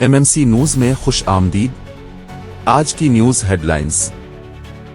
MMC news में खुश आमदीद। आज की news headlines.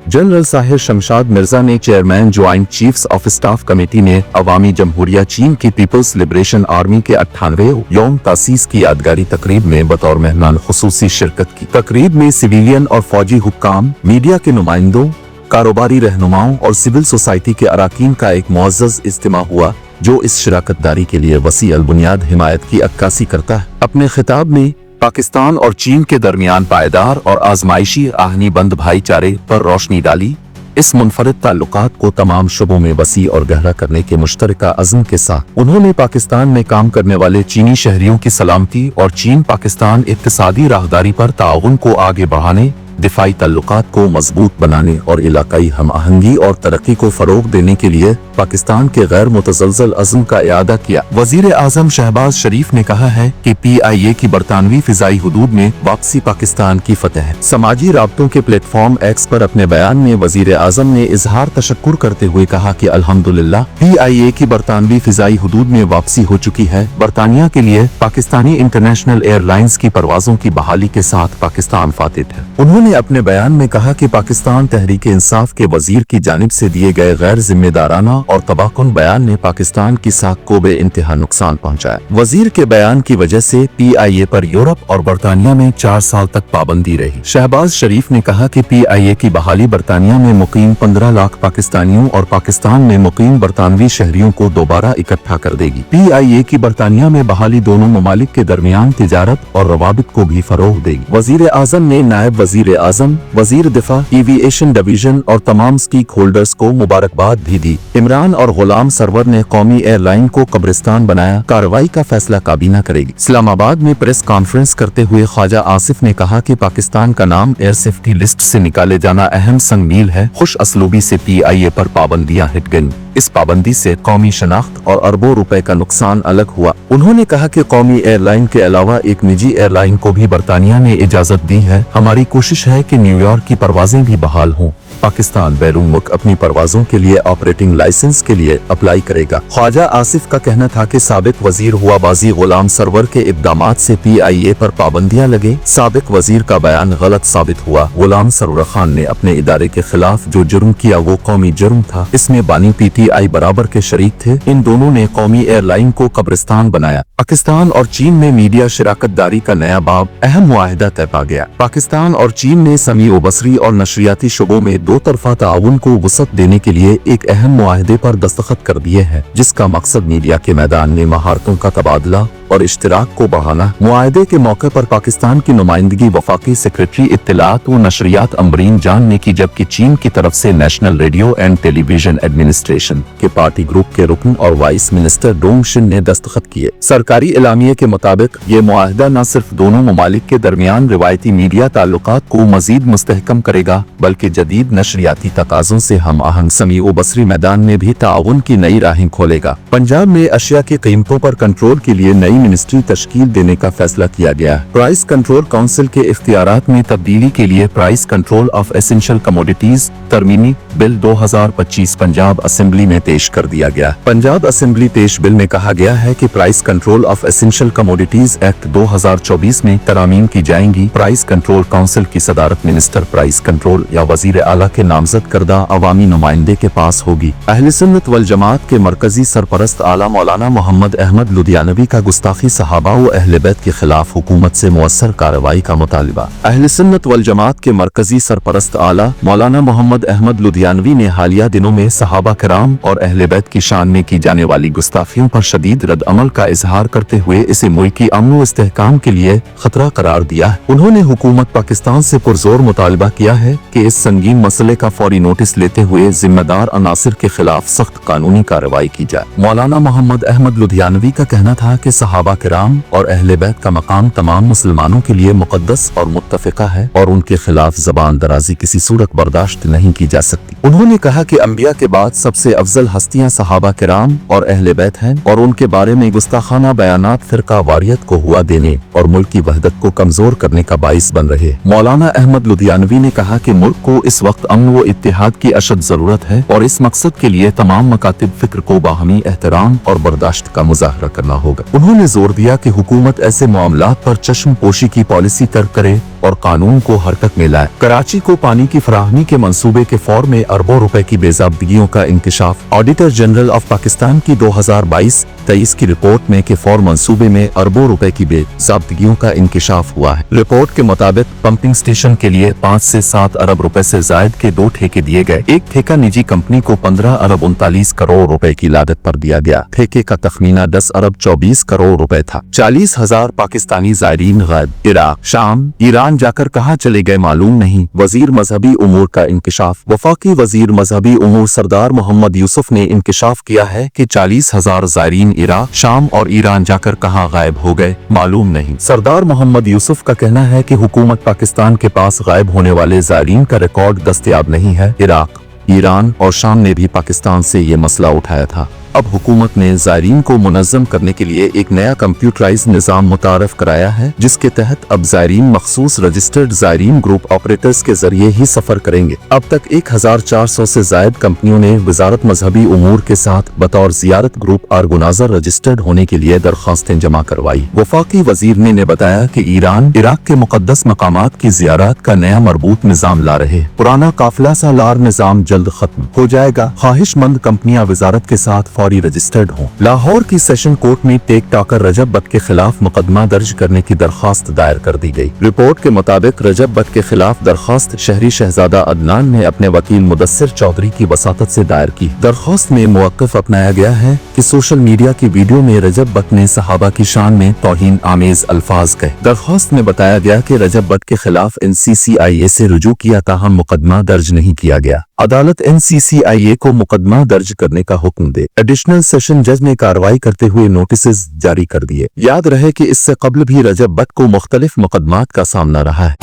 General Sahir Shamshad Mirza ने chairman joint chiefs of staff committee ने अवामी जमहूरिया चीन की पीपल्स लिबरेशन आर्मी के 98वें यौम तासीस की यादगारी तकरीब में बतौर मेहमान खुसूसी शिरकत की। तकरीब में सिविलियन और फौजी हुक्काम, मीडिया के नुमाइंदों, कारोबारी रहनुमाओं और सिविल सोसाइटी के अराकीन का एक मुअज़्ज़ज़ इज्तिमा हुआ जो इस शिराकतदारी के लिए वसी अल बुनियाद हिमायत की अक्कासी करता है। अपने खिताब में पाकिस्तान और चीन के दरमियान पायदार और आजमाइशी आहनी बंद भाईचारे पर रोशनी डाली। इस मुनफरिद ताल्लुकात को तमाम शुबों में वसी और गहरा करने के मुश्तरका अज़्म के साथ उन्होंने पाकिस्तान में काम करने वाले चीनी शहरियों की सलामती और चीन पाकिस्तान इक्तिसादी राहदारी पर ताउन को आगे बढ़ाने, दिफाई ताल्लुकात को मजबूत बनाने और इलाकाई हम आहंगी और तरक्की को फरोग देने के लिए पाकिस्तान के गैर मुतज़लज़ल अज़्म का इआदा किया। वज़ीर आज़म शहबाज शरीफ ने कहा है कि PIA की बरतानवी फिजाई हुदूद में वापसी पाकिस्तान की फतह है। समाजी राब्तों के प्लेटफॉर्म एक्स पर अपने बयान में वज़ीर आज़म ने इजहार तशक्कुर करते हुए कहा कि अल्हम्दुलिल्लाह PIA की बरतानवी फिजाई हुदूद में वापसी हो चुकी है। बरतानिया के लिए पाकिस्तानी इंटरनेशनल एयरलाइंस की परवाजों की बहाली के साथ पाकिस्तान फातिह है। उन्होंने अपने बयान में कहा कि पाकिस्तान तहरीक इंसाफ के वजीर की जानिब से दिए गए गैर जिम्मेदाराना और तबाहकुन बयान ने पाकिस्तान की साख को बेइंतहा नुकसान पहुंचाया। वजीर के बयान की वजह से PIA पर यूरोप और बरतानिया में 4 साल तक पाबंदी रही। शहबाज शरीफ ने कहा कि PIA की बहाली बरतानिया में मुकीम 15 लाख पाकिस्तानियों और पाकिस्तान में मुकीम बरतानवी शहरियों को दोबारा इकट्ठा कर देगी। PIA की बरतानिया में बहाली दोनों ममालिक के दरमियान तिजारत और रवाबित को भी फरोग देगी। वजीर आजम ने नायब वजीर आजम, वजीर दिफा, एविएशन डिवीजन और तमाम स्टेक होल्डर्स को मुबारकबाद भी दी। इमरान और गुलाम सरवर ने कौमी एयरलाइन को कब्रिस्तान बनाया, कार्रवाई का फैसला काबीना करेगी। इस्लामाबाद में प्रेस कॉन्फ्रेंस करते हुए ख्वाजा आसिफ ने कहा कि पाकिस्तान का नाम एयर सेफ्टी लिस्ट से निकाले जाना अहम संग मील है। खुश असलूबी से PIA पर पाबंदियां हट गईं। इस पाबंदी से कौमी शनाख्त और अरबों रुपए का नुकसान अलग हुआ। उन्होंने कहा कि कौमी एयरलाइन के अलावा एक निजी एयरलाइन को भी बरतानिया ने इजाजत दी है। हमारी कोशिश है कि न्यूयॉर्क की परवाजें भी बहाल हों। पाकिस्तान बैरून मुल्क अपनी परवाजों के लिए ऑपरेटिंग लाइसेंस के लिए अप्लाई करेगा। ख्वाजा आसिफ का कहना था कि साबिक वजीर हुआ बाजी गुलाम सरवर के इक़दामात से PIA पर पाबंदियां लगे। साबिक वजीर का बयान गलत साबित हुआ। गुलाम सरवर खान ने अपने इदारे के खिलाफ जो जुर्म किया वो कौमी जुर्म था। इसमें बानी PTI बराबर के शरीक थे। इन दोनों ने कौमी एयरलाइन को कब्रिस्तान बनाया। पाकिस्तान और चीन में मीडिया शिराकतदारी का नया बाब, अहम मुआहिदा तय पा गया। पाकिस्तान और चीन ने समीओ बसरी और नशरियाती शुबों में दो तरफा ताउन को वसअत देने के लिए एक अहम मुआहिदे पर दस्तखत कर दिए हैं, जिसका मकसद मीडिया के मैदान में महारतों का तबादला और इश्तिराक को बढ़ाना। मुआहिदे के मौके पर पाकिस्तान की नुमाइंदगी वफाकी सेक्रेटरी इत्तलात व नशरियात अम्बरीन जान ने की, जबकि चीन की तरफ से national radio and television administration के पार्टी ग्रुप के रुकन और वाइस मिनिस्टर डोंग शिन ने दस्तखत किए। सरकारी एलामिये के मुताबिक ये मुआहिदा न सिर्फ दोनों ममालिक के दरमियान रिवायती मीडिया ताल्लुकात को मजीद मुस्तहकम करेगा, बल्कि जदीद नशरियाती तकाज़ों से हम आहंग समीओ बसरी मैदान में भी ताउन की नई राहें खोलेगा। पंजाब में अशिया की कीमतों पर कंट्रोल के लिए नई मिनिस्ट्री तश्कील देने का फैसला किया गया। प्राइस कंट्रोल काउंसिल के इख्तियारात में तब्दीली के लिए price control of essential commodities तरमीमी बिल 2025 पंजाब असेंबली में पेश कर दिया गया। पंजाब असेंबली पेश बिल में कहा गया है कि price control of essential commodities act 2024 में तरामीम की जाएंगी। प्राइस कंट्रोल काउंसिल की सदारत मिनिस्टर प्राइस कंट्रोल या वजीर आला के नामजद करदा अवामी नुमाइंदे के पास होगी। अहले सुन्नत वल जमात के मरकजी सरपरस्त आला मौलाना मोहम्मद अहमद लुधियानवी का गुस्ताखी सहाबा व अहले बैत के खिलाफ हुकूमत से मुअस्सर कार्रवाई का मुतालिबा। अहले सुन्नत वल जमात के मरकजी सरपरस्त आला मौलाना मोहम्मद अहमद लुधियानवी ने हालिया दिनों में सहाबा किराम और अहले बैत की शान में की जाने वाली गुस्ताखियों पर शदीद रद्द अमल का इजहार करते हुए इसे मुल्क की अमन व इस्तेहकाम के लिए खतरा करार दिया है। उन्होंने हुकूमत पाकिस्तान से पुरजोर मुतालबा किया है कि इस संगीन मसले का फौरी नोटिस लेते हुए जिम्मेदार अनासिर के खिलाफ सख्त कानूनी कार्रवाई की जाए। मौलाना मोहम्मद अहमद लुधियानवी का कहना था कि सहाबा किराम और अहले बैत का मकाम तमाम मुसलमानों के लिए मुकद्दस और मुत्तफिका है और उनके खिलाफ जबान दराजी किसी सूरत बर्दाश्त नहीं की जा सकती। उन्होंने कहा कि अंबिया के बाद सबसे अफजल हस्तियां सहाबा किराम और अहले बैत हैं और उनके बारे में गुस्ताखाना बयानात फिरका वारियत को हुआ देने और मुल्क की वहदत को कमजोर करने का बाइस बन रहे। मौलाना अहमद लुधियानवी ने कहा कि मुल्क को इस वक्त वक्त अमन व इत्तेहाद की अशद जरूरत है और इस मकसद के लिए तमाम मकातिब फिक्र को बाहमी एहतराम और बर्दाश्त का मुजाहरा करना होगा। उन्होंने जोर दिया कि हुकूमत ऐसे मामलात पर चश्म पोशी की पॉलिसी तर्क करे और कानून को हरकत में लाए। कराची को पानी की फराहमी के मंसूबे के फौर में अरबों रुपए की बेज़ाब्तगियों का इंकशाफ। ऑडिटर जनरल ऑफ पाकिस्तान की 2022-23 की रिपोर्ट में के फौर मंसूबे में अरबों रुपए की बेज़ाब्तगियों का इंकशाफ हुआ है। रिपोर्ट के मुताबिक पंपिंग स्टेशन के लिए 5 से 7 अरब रुपए से जायद के 2 ठेके दिए गए। एक ठेका निजी कंपनी को 15 अरब 39 करोड़ रुपए की लागत पर दिया गया। ठेके का तखमीना 10 अरब 24 करोड़ रुपए था। 40,000 पाकिस्तानी ज़ायरीन गायब। इराक, शाम, ईरान जाकर कहां चले गए मालूम नहीं। वजीर मजहबी उमूर का इंकशाफ। वफाकी वजीर मजहबी उमूर सरदार मोहम्मद यूसुफ ने इंकशाफ किया है कि 40,000 ज़ायरीन इराक, शाम और ईरान जाकर कहां गायब हो गए मालूम नहीं। सरदार मोहम्मद यूसुफ का कहना है कि हुकूमत पाकिस्तान के पास गायब होने वाले ज़ायरीन का रिकॉर्ड दस्तयाब नहीं है। इराक, ईरान और शाम ने भी पाकिस्तान से ये मसला उठाया था। अब हुकूमत ने ज़ायरीन को मुनज़्ज़म करने के लिए एक नया कंप्यूटराइज निज़ाम मुतारफ कराया है, जिसके तहत अब ज़ायरीन मखसूस रजिस्टर्ड ज़ायरीन ग्रुप ऑपरेटर्स के जरिए ही सफर करेंगे। अब तक 1400 से जायद कंपनियों ने वजारत मजहबी उमूर के साथ बतौर ज़ियारत ग्रुप आर्गनाइजर रजिस्टर्ड होने के लिए दरखास्तें जमा करवाई। वफाकी वजीर ने बताया कि ईरान इराक के मुकद्दस मकामात की ज़ियारत का नया मरबूत निज़ाम ला रहे। पुराना काफिला सालार निज़ाम जल्द खत्म हो जाएगा। ख्वाहिशमंद कंपनियां वजारत के साथ फौरी रजिस्टर्ड हों। लाहौर की सेशन कोर्ट में टेक टाकर रजब बट के खिलाफ मुकदमा दर्ज करने की दरखास्त दायर कर दी गई। रिपोर्ट के मुताबिक रजब बट के खिलाफ दरखास्त शहरी शहजादा अदनान ने अपने वकील मुदस्सिर चौधरी की वसातत से दायर की। दरखास्त में मौक़िफ़ अपनाया गया है कि सोशल मीडिया की वीडियो में रजब बट ने सहाबा की शान में तौहीन आमेज अल्फाज कहे। दरखास्त में बताया गया कि रजब बट के खिलाफ NCCIA से रुजू किया, ताहम मुकदमा दर्ज नहीं किया गया। अदालत NCCIA को मुकदमा दर्ज करने का हुक्म दे। एडिशनल सेशन जज ने कार्रवाई करते हुए नोटिस जारी कर दिए। याद रहे कि इससे कबल भी रजब बट को मुख्तलिफ मुकदमात का सामना रहा है।